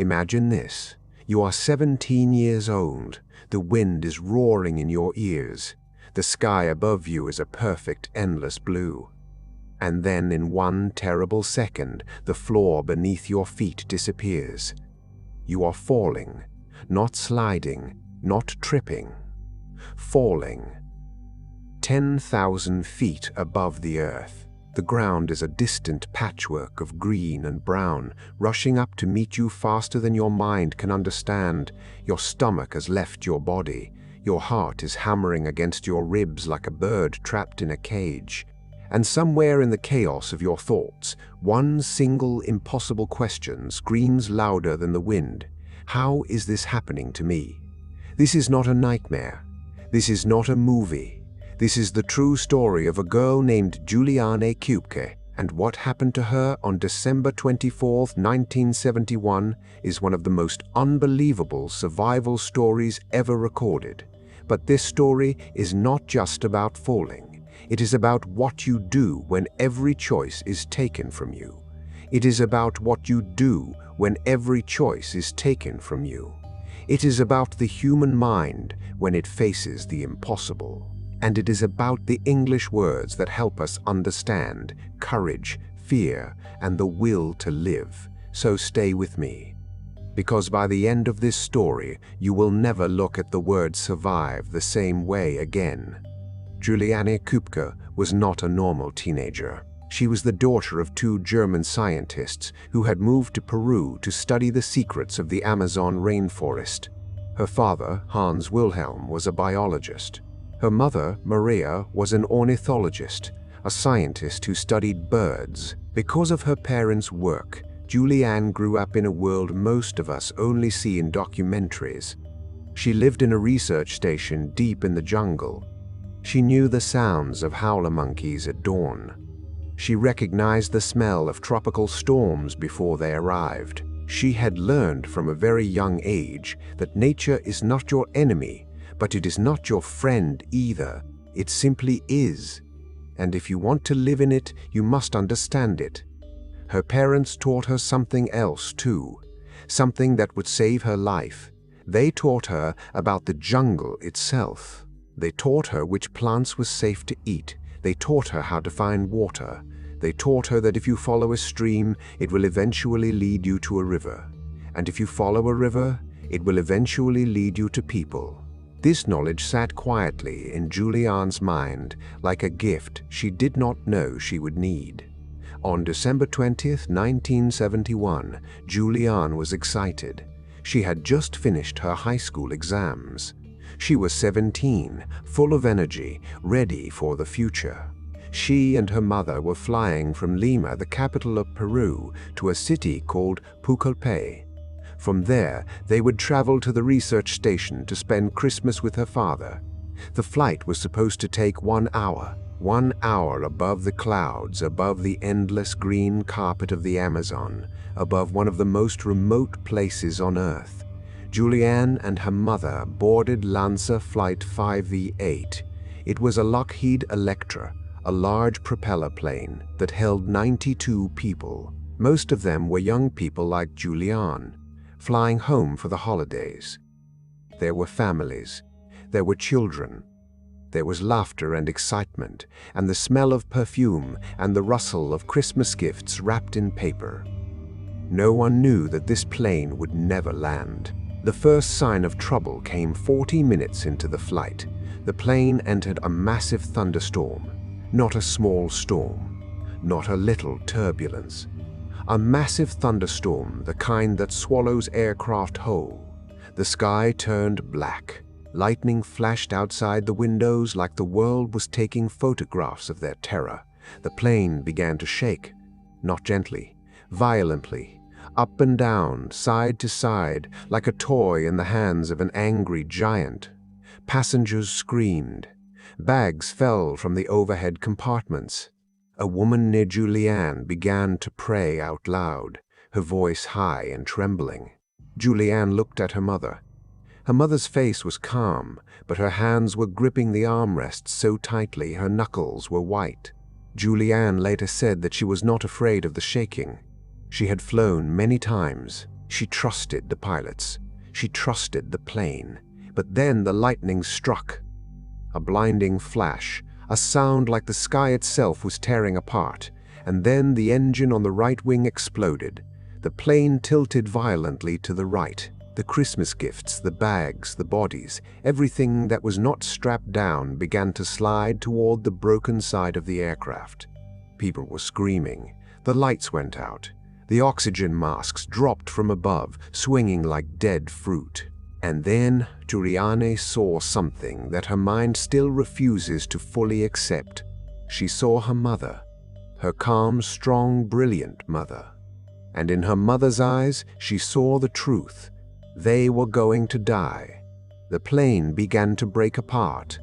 Imagine this. You are 17 years old. The wind is roaring in your ears. The sky above you is a perfect, endless blue. And then in one terrible second, the floor beneath your feet disappears. You are falling, not sliding, not tripping. Falling. 10,000 feet above the earth. The ground is a distant patchwork of green and brown, rushing up to meet you faster than your mind can understand. Your stomach has left your body. Your heart is hammering against your ribs like a bird trapped in a cage. And somewhere in the chaos of your thoughts, one single impossible question screams louder than the wind. How is this happening to me? This is not a nightmare. This is not a movie. This is the true story of a girl named Juliane Koepcke, and what happened to her on December 24, 1971 is one of the most unbelievable survival stories ever recorded. But this story is not just about falling. It is about what you do when every choice is taken from you. It is about what you do when every choice is taken from you. It is about the human mind when it faces the impossible. And it is about the English words that help us understand courage, fear, and the will to live. So stay with me. Because by the end of this story, you will never look at the word survive the same way again. Juliane Koepcke was not a normal teenager. She was the daughter of two German scientists who had moved to Peru to study the secrets of the Amazon rainforest. Her father, Hans Wilhelm, was a biologist. Her mother, Maria, was an ornithologist, a scientist who studied birds. Because of her parents' work, Juliane grew up in a world most of us only see in documentaries. She lived in a research station deep in the jungle. She knew the sounds of howler monkeys at dawn. She recognized the smell of tropical storms before they arrived. She had learned from a very young age that nature is not your enemy, but it is not your friend either. It simply is. And if you want to live in it, you must understand it. Her parents taught her something else too, something that would save her life. They taught her about the jungle itself. They taught her which plants were safe to eat. They taught her how to find water. They taught her that if you follow a stream, it will eventually lead you to a river. And if you follow a river, it will eventually lead you to people. This knowledge sat quietly in Juliane's mind like a gift she did not know she would need. On December 20th, 1971, Juliane was excited. She had just finished her high school exams. She was 17, full of energy, ready for the future. She and her mother were flying from Lima, the capital of Peru, to a city called Pucallpa. From there, they would travel to the research station to spend Christmas with her father. The flight was supposed to take 1 hour. 1 hour above the clouds, above the endless green carpet of the Amazon, above one of the most remote places on Earth. Juliane and her mother boarded Lancer Flight 5V8. It was a Lockheed Electra, a large propeller plane that held 92 people. Most of them were young people like Juliane, flying home for the holidays. There were families. There were children. There was laughter and excitement, and the smell of perfume and the rustle of Christmas gifts wrapped in paper. No one knew that this plane would never land. The first sign of trouble came 40 minutes into the flight. The plane entered a massive thunderstorm. Not a small storm. Not a little turbulence. A massive thunderstorm, the kind that swallows aircraft whole. The sky turned black. Lightning flashed outside the windows like the world was taking photographs of their terror. The plane began to shake, not gently, violently. Up and down, side to side, like a toy in the hands of an angry giant. Passengers screamed. Bags fell from the overhead compartments. A woman near Juliane began to pray out loud, her voice high and trembling. Juliane looked at her mother. Her mother's face was calm, but her hands were gripping the armrests so tightly her knuckles were white. Juliane later said that she was not afraid of the shaking. She had flown many times. She trusted the pilots. She trusted the plane. But then the lightning struck. A blinding flash, a sound like the sky itself was tearing apart, and then the engine on the right wing exploded. The plane tilted violently to the right. The Christmas gifts, the bags, the bodies, everything that was not strapped down began to slide toward the broken side of the aircraft. People were screaming. The lights went out. The oxygen masks dropped from above, swinging like dead fruit. And then Juliane saw something that her mind still refuses to fully accept. She saw her mother, her calm, strong, brilliant mother. And in her mother's eyes, she saw the truth. They were going to die. The plane began to break apart.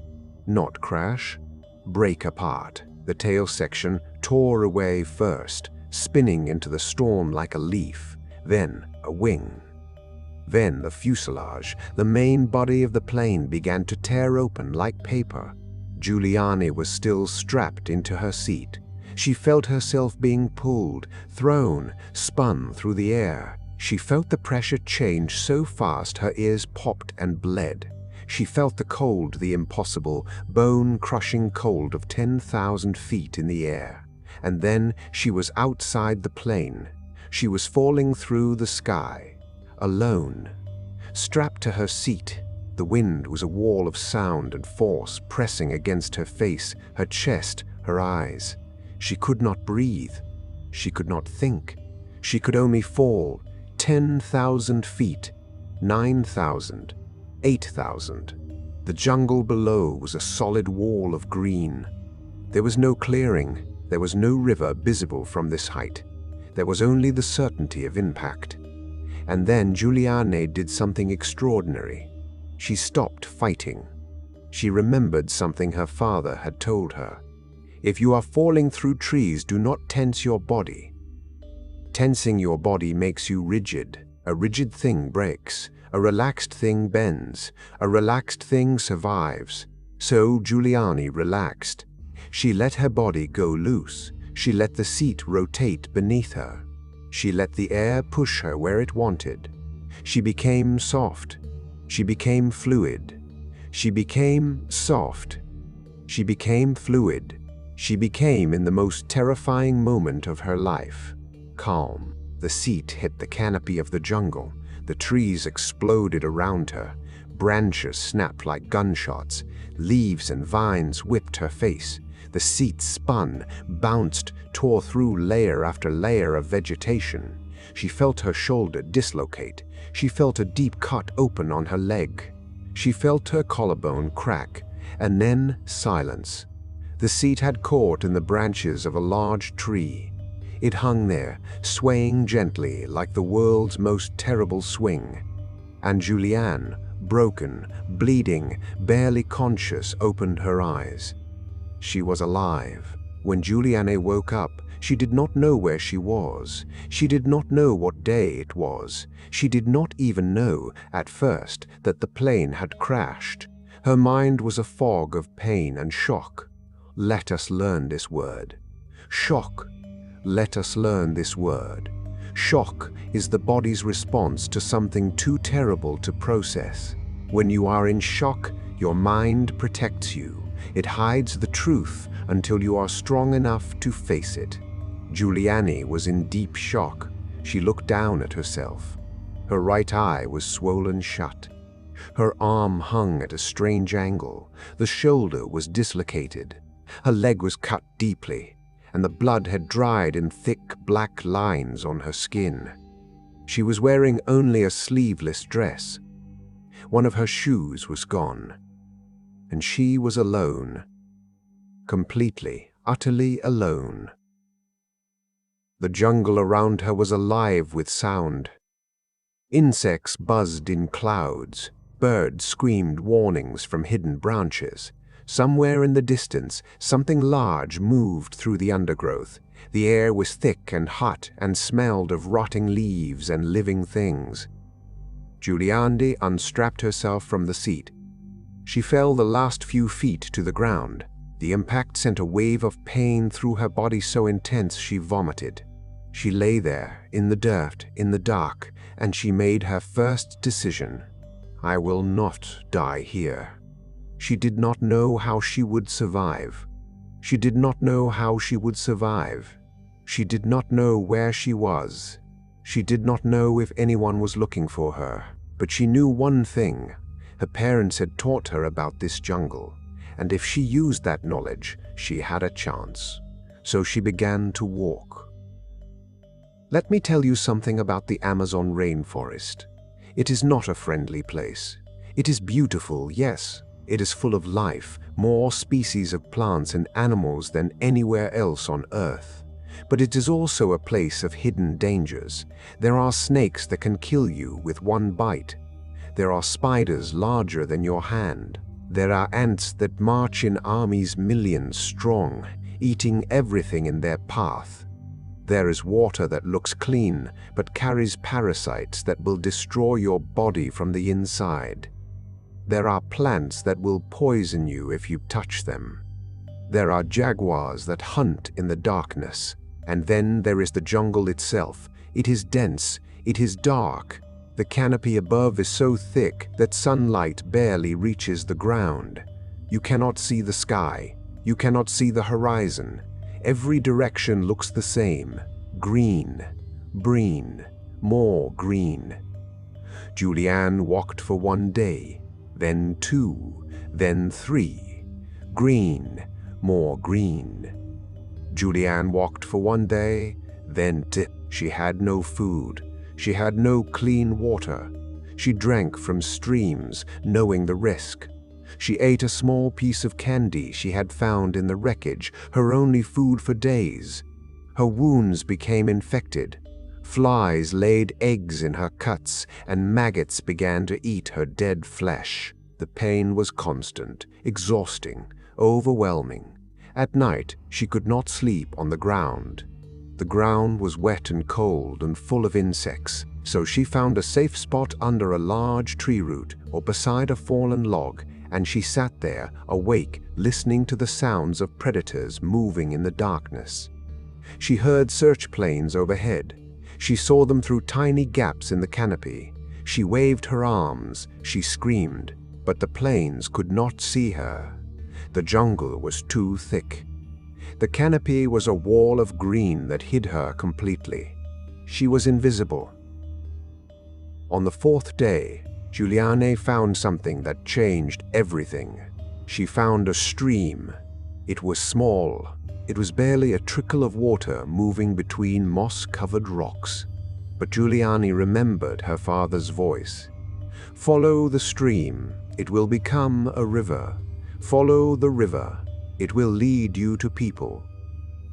Not crash, break apart. The tail section tore away first, spinning into the storm like a leaf, then a wing. Then the fuselage, the main body of the plane, began to tear open like paper. Juliane was still strapped into her seat. She felt herself being pulled, thrown, spun through the air. She felt the pressure change so fast her ears popped and bled. She felt the cold, the impossible, bone-crushing cold of 10,000 feet in the air. And then she was outside the plane. She was falling through the sky. Alone. Strapped to her seat, the wind was a wall of sound and force pressing against her face, her chest, her eyes. She could not breathe. She could not think. She could only fall. 10,000 feet, 9,000, 8,000. The jungle below was a solid wall of green. There was no clearing. There was no river visible from this height. There was only the certainty of impact. And then Juliane did something extraordinary. She stopped fighting. She remembered something her father had told her. If you are falling through trees, do not tense your body. Tensing your body makes you rigid. A rigid thing breaks. A relaxed thing bends. A relaxed thing survives. So Juliane relaxed. She let her body go loose. She let the seat rotate beneath her. She let the air push her where it wanted. She became soft. She became fluid. She became soft. She became fluid. She became, in the most terrifying moment of her life, calm. The seat hit the canopy of the jungle. The trees exploded around her. Branches snapped like gunshots. Leaves and vines whipped her face. The seat spun, bounced, tore through layer after layer of vegetation. She felt her shoulder dislocate. She felt a deep cut open on her leg. She felt her collarbone crack, and then silence. The seat had caught in the branches of a large tree. It hung there, swaying gently like the world's most terrible swing. And Juliane, broken, bleeding, barely conscious, opened her eyes. She was alive. When Juliane woke up, she did not know where she was. She did not know what day it was. She did not even know, at first, that the plane had crashed. Her mind was a fog of pain and shock. Let us learn this word. Shock. Let us learn this word. Shock is the body's response to something too terrible to process. When you are in shock, your mind protects you. It hides the truth until you are strong enough to face it. Juliane was in deep shock. She looked down at herself. Her right eye was swollen shut. Her arm hung at a strange angle. The shoulder was dislocated. Her leg was cut deeply, and the blood had dried in thick black lines on her skin. She was wearing only a sleeveless dress. One of her shoes was gone. And she was alone. Completely, utterly alone. The jungle around her was alive with sound. Insects buzzed in clouds. Birds screamed warnings from hidden branches. Somewhere in the distance, something large moved through the undergrowth. The air was thick and hot and smelled of rotting leaves and living things. Juliane unstrapped herself from the seat. She fell the last few feet to the ground. The impact sent a wave of pain through her body so intense she vomited. She lay there, in the dirt, in the dark, and she made her first decision. I will not die here. She did not know how she would survive. She did not know how she would survive. She did not know where she was. She did not know if anyone was looking for her. But she knew one thing. Her parents had taught her about this jungle, and if she used that knowledge, she had a chance. So she began to walk. Let me tell you something about the Amazon rainforest. It is not a friendly place. It is beautiful, yes. It is full of life, more species of plants and animals than anywhere else on Earth. But it is also a place of hidden dangers. There are snakes that can kill you with one bite. There are spiders larger than your hand. There are ants that march in armies millions strong, eating everything in their path. There is water that looks clean, but carries parasites that will destroy your body from the inside. There are plants that will poison you if you touch them. There are jaguars that hunt in the darkness. And then there is the jungle itself. It is dense, it is dark. The canopy above is so thick that sunlight barely reaches the ground. You cannot see the sky. You cannot see the horizon. Every direction looks the same. Green, green, more green. Juliane walked for 1 day, then 2, then 3. Green, more green. Juliane walked for 1 day, then 2. She had no food. She had no clean water. She drank from streams, knowing the risk. She ate a small piece of candy she had found in the wreckage, her only food for days. Her wounds became infected. Flies laid eggs in her cuts, and maggots began to eat her dead flesh. The pain was constant, exhausting, overwhelming. At night, she could not sleep on the ground. The ground was wet and cold and full of insects, so she found a safe spot under a large tree root or beside a fallen log, and she sat there, awake, listening to the sounds of predators moving in the darkness. She heard search planes overhead. She saw them through tiny gaps in the canopy. She waved her arms, she screamed, but the planes could not see her. The jungle was too thick. The canopy was a wall of green that hid her completely. She was invisible. On the 4th day, Juliane found something that changed everything. She found a stream. It was small. It was barely a trickle of water moving between moss-covered rocks. But Juliane remembered her father's voice. Follow the stream. It will become a river. Follow the river. It will lead you to people.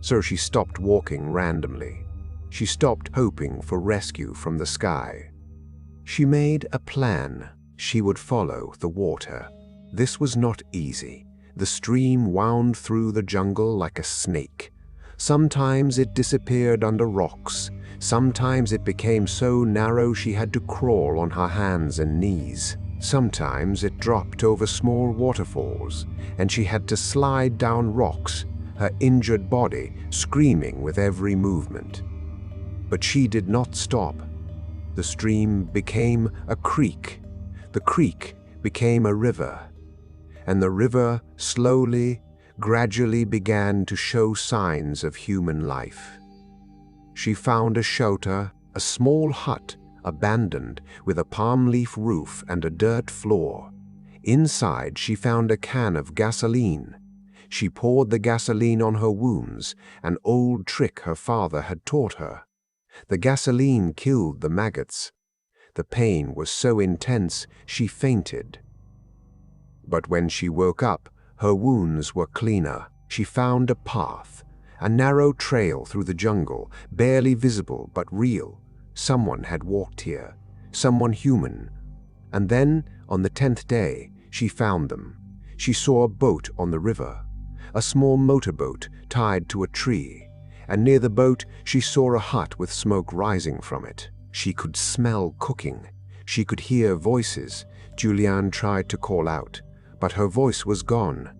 So she stopped walking randomly. She stopped hoping for rescue from the sky. She made a plan. She would follow the water. This was not easy. The stream wound through the jungle like a snake. Sometimes it disappeared under rocks. Sometimes it became so narrow she had to crawl on her hands and knees. Sometimes it dropped over small waterfalls, and she had to slide down rocks, her injured body screaming with every movement. But she did not stop. The stream became a creek. The creek became a river. And the river slowly, gradually began to show signs of human life. She found a shelter, a small hut, abandoned, with a palm leaf roof and a dirt floor. Inside, she found a can of gasoline. She poured the gasoline on her wounds, an old trick her father had taught her. The gasoline killed the maggots. The pain was so intense, she fainted. But when she woke up, her wounds were cleaner. She found a path, a narrow trail through the jungle, barely visible but real. Someone had walked here, someone human. And then, on the 10th day, she found them. She saw a boat on the river, a small motorboat tied to a tree, and near the boat she saw a hut with smoke rising from it. She could smell cooking. She could hear voices. Juliane tried to call out, but her voice was gone.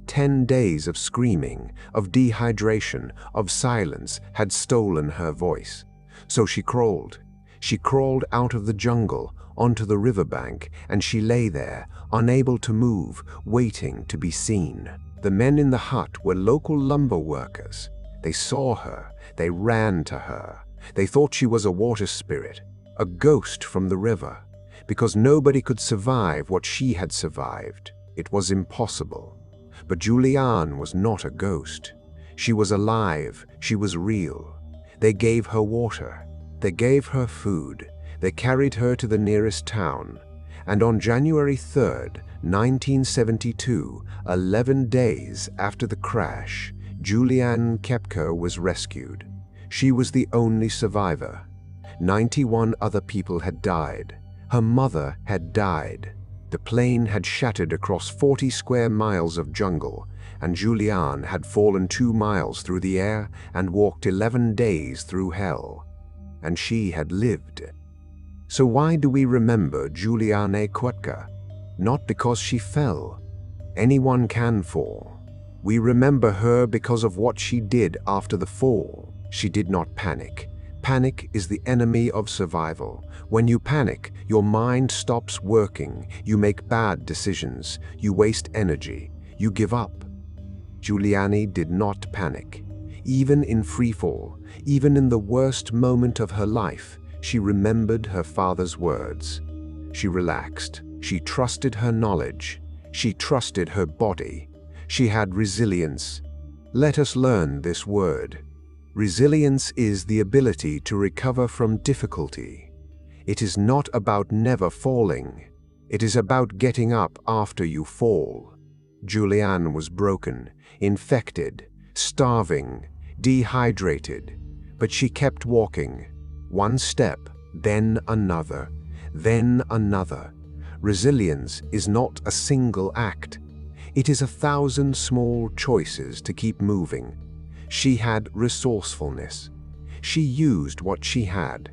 10 days of screaming, of dehydration, of silence had stolen her voice. So she crawled. She crawled out of the jungle onto the riverbank, and she lay there, unable to move, waiting to be seen. The men in the hut were local lumber workers. They saw her. They ran to her. They thought she was a water spirit, a ghost from the river, because nobody could survive what she had survived. It was impossible. But Juliane was not a ghost. She was alive. She was real. They gave her water. They gave her food. They carried her to the nearest town. And on January 3rd, 1972, 11 days after the crash, Juliane Koepcke was rescued. She was the only survivor. 91 other people had died. Her mother had died. The plane had shattered across 40 square miles of jungle, and Juliane had fallen 2 miles through the air and walked 11 days through hell. And she had lived. So why do we remember Juliane Koepcke? Not because she fell. Anyone can fall. We remember her because of what she did after the fall. She did not panic. Panic is the enemy of survival. When you panic, your mind stops working. You make bad decisions. You waste energy. You give up. Juliane did not panic. Even in freefall, even in the worst moment of her life, she remembered her father's words. She relaxed. She trusted her knowledge. She trusted her body. She had resilience. Let us learn this word. Resilience is the ability to recover from difficulty. It is not about never falling. It is about getting up after you fall. Juliane was broken, infected, starving, dehydrated, but she kept walking. One step, then another, then another. Resilience is not a single act. It is 1,000 small choices to keep moving. She had resourcefulness. She used what she had.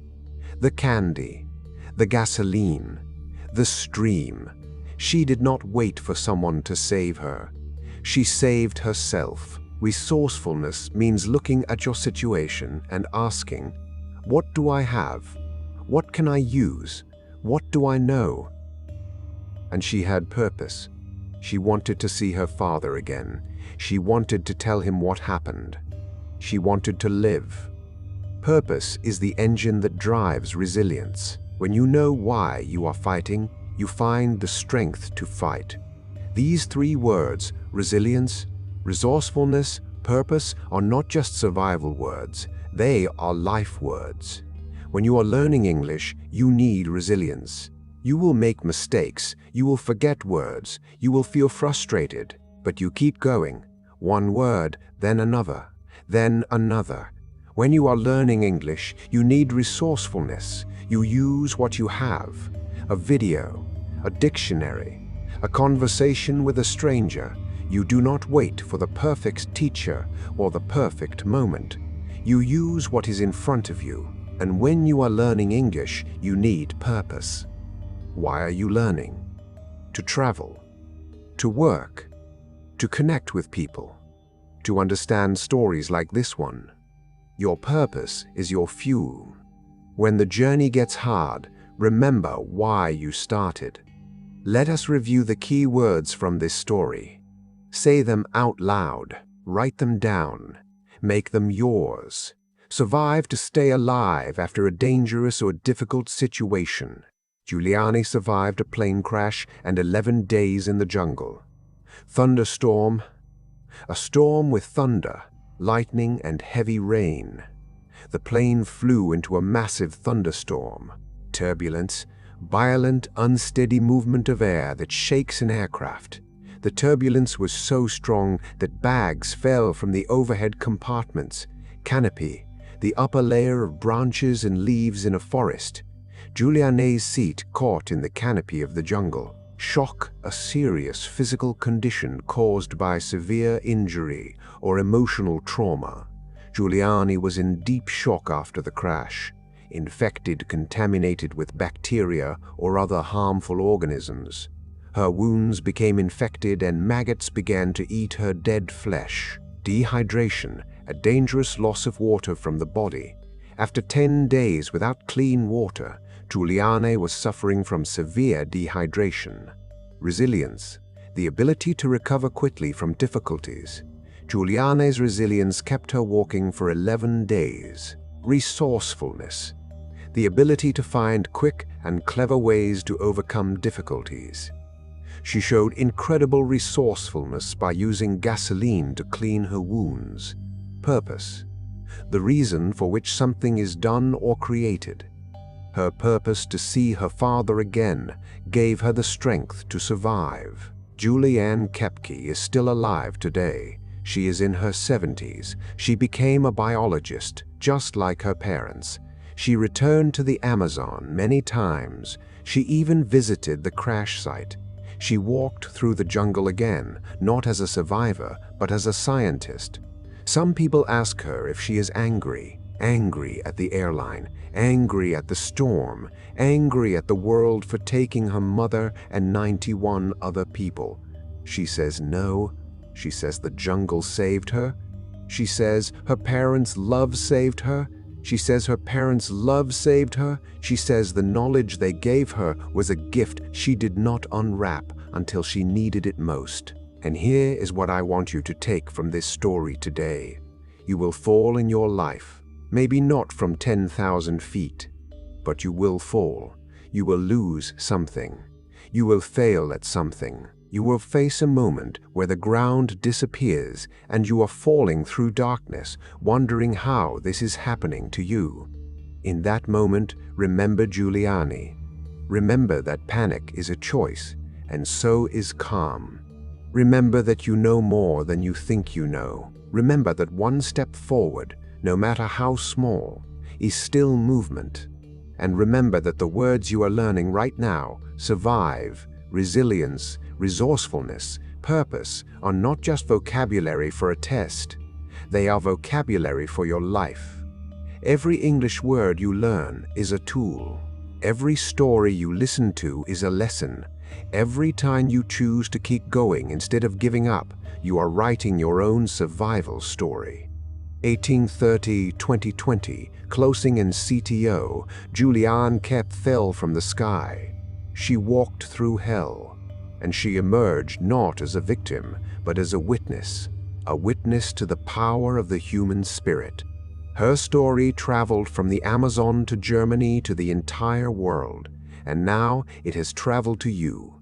The candy, the gasoline, the stream. She did not wait for someone to save her. She saved herself. Resourcefulness means looking at your situation and asking, what do I have? What can I use? What do I know? And she had purpose. She wanted to see her father again. She wanted to tell him what happened. She wanted to live. Purpose is the engine that drives resilience. When you know why you are fighting, you find the strength to fight. These 3 words, resilience, resourcefulness, purpose, are not just survival words. They are life words. When you are learning English, you need resilience. You will make mistakes. You will forget words. You will feel frustrated. But you keep going. One word, then another, then another. When you are learning English, you need resourcefulness. You use what you have. A video, a dictionary, a conversation with a stranger. You do not wait for the perfect teacher or the perfect moment. You use what is in front of you. And when you are learning English, you need purpose. Why are you learning? To travel, to work, to connect with people, to understand stories like this one. Your purpose is your fuel. When the journey gets hard, remember why you started. Let us review the key words from this story. Say them out loud. Write them down. Make them yours. Survive to stay alive after a dangerous or difficult situation. Juliane survived a plane crash and 11 days in the jungle. Thunderstorm. A storm with thunder, lightning, and heavy rain. The plane flew into a massive thunderstorm. Turbulence. Violent, unsteady movement of air that shakes an aircraft. The turbulence was so strong that bags fell from the overhead compartments. Canopy. The upper layer of branches and leaves in a forest. Juliane's seat caught in the canopy of the jungle. Shock, a serious physical condition caused by severe injury or emotional trauma. Juliane was in deep shock after the crash. Infected, contaminated with bacteria or other harmful organisms. Her wounds became infected and maggots began to eat her dead flesh. Dehydration, a dangerous loss of water from the body. After 10 days without clean water, Juliane was suffering from severe dehydration. Resilience, the ability to recover quickly from difficulties. Juliane's resilience kept her walking for 11 days. Resourcefulness, the ability to find quick and clever ways to overcome difficulties. She showed incredible resourcefulness by using gasoline to clean her wounds. Purpose, the reason for which something is done or created. Her purpose to see her father again gave her the strength to survive. Juliane Koepcke is still alive today. She is in her 70s. She became a biologist, just like her parents. She returned to the Amazon many times. She even visited the crash site. She walked through the jungle again, not as a survivor, but as a scientist. Some people ask her if she is angry at the airline, angry at the storm, angry at the world for taking her mother and 91 other people. She says no. She says the jungle saved her. She says her parents' love saved her. She says her parents' love saved her. She says the knowledge they gave her was a gift she did not unwrap until she needed it most. And here is what I want you to take from this story today. You will fall in your life, maybe not from 10,000 feet, but you will fall. You will lose something. You will fail at something. You will face a moment where the ground disappears and you are falling through darkness, wondering how this is happening to you. In that moment, remember Juliane. Remember that panic is a choice, and so is calm. Remember that you know more than you think you know. Remember that one step forward, no matter how small, is still movement. And remember that the words you are learning right now, survive, resilience, resourcefulness, purpose, are not just vocabulary for a test. They are vocabulary for your life. Every English word you learn is a tool. Every story you listen to is a lesson. Every time you choose to keep going instead of giving up, you are writing your own survival story. 1830-2020, closing in CTO, Juliane Koepcke fell from the sky. She walked through hell, and she emerged not as a victim, but as a witness to the power of the human spirit. Her story traveled from the Amazon to Germany to the entire world, and now it has traveled to you.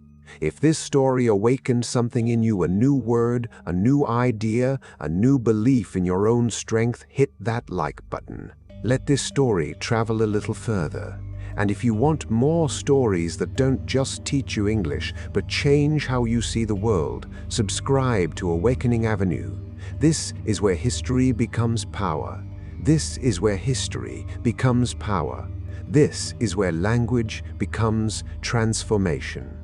If this story awakened something in you, a new word, a new idea, a new belief in your own strength, hit that like button. Let this story travel a little further. And if you want more stories that don't just teach you English, but change how you see the world, subscribe to Awakening Avenue. This is where history becomes power. This is where history becomes power. This is where language becomes transformation.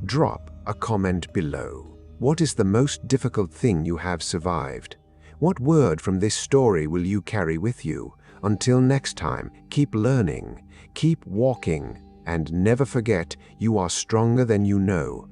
Drop a comment below. What is the most difficult thing you have survived? What word from this story will you carry with you? Until next time, keep learning, keep walking, and never forget you are stronger than you know.